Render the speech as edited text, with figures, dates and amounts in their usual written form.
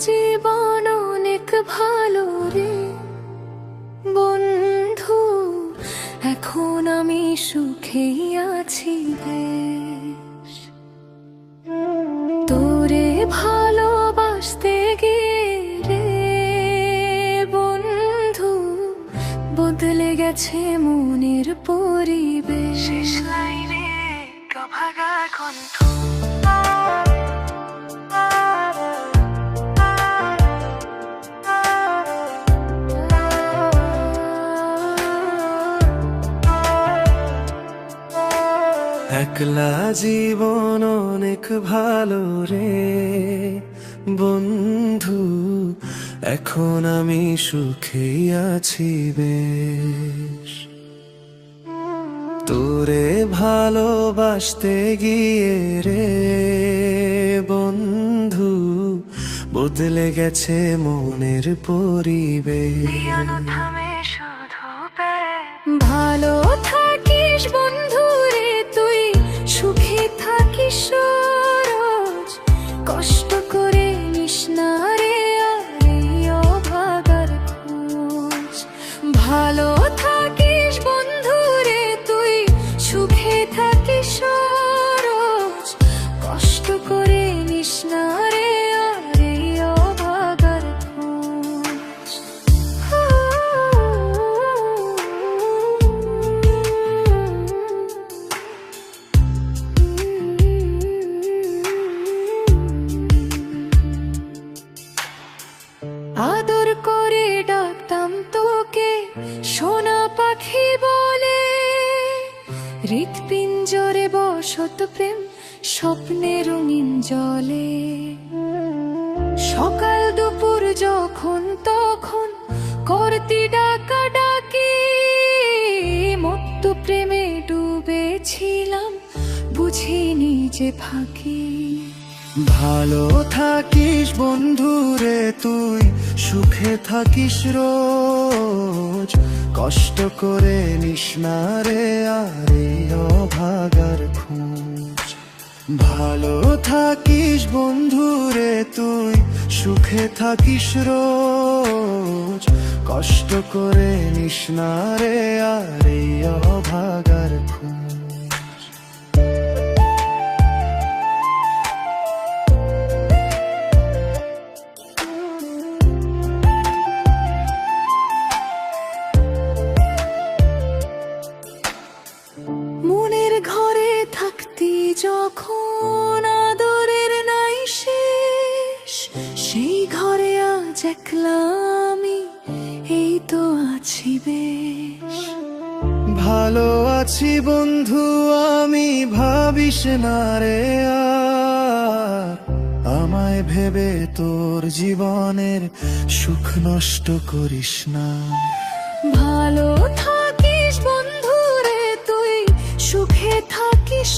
জীবন অনেক ভালো রে বন্ধু, এখন আমি সুখেই আছি বেশ। তোরে ভালোবাসতে গিয়ে রে বন্ধু, বদলে গেছে মনের পরিবেশ। শেষ লাইনে ভাগা কণ্ঠ, একলা জীবন অনেক ভালো রে বন্ধু, এখন আমি সুখে আছি বেশ। তোরে ভালোবাসতে গিয়ে রে বন্ধু, বদলে গেছে মনের পরিবেশ। ভালো থাকিস বন্ধু রে তুই, সুখে থাকিস রোজ, কষ্ট করে নিস না রে আর এই অভাগার খোঁজ। ভালো থাকিস বন্ধু রে তুই, সুখে থাকিস রোজ, কষ্ট করে নিস না রে আর এই অভাগার খোঁজ। আদর করে ডাকতাম তোকে সোনা পাখি বলে, হৃৎপিঞ্জরে বসত প্রেম স্বপ্নের রঙিন জলে। সকাল দুপুর যখন তখন করতি ডাকা ডাকি, মত্ত প্রেমে ডুবেছিলাম বুঝিনি যে ফাঁকি। ভালো থাকিস বন্ধু রে তুই, সুখে থাকিস রোজ, কষ্ট করে নিস না রে আর এই অভাগার খোঁজ। ভালো থাকিস বন্ধু রে তুই, সুখে থাকিস রোজ, কষ্ট করে নিস না রে আর এই অভাগার খোঁজ। মনের ঘরে থাকতি যখন আদরের নাই শেষ, সেই ঘরে আজ একলা আমি, এই তো আছি বেশ। ভালো আছি বন্ধু আমি, ভাবিস না রে আর, আমায় ভেবে তোর জীবনের সুখ নষ্ট করিস না। ভালো থাকিস বন্ধু রে তুই, সুখে থাকিস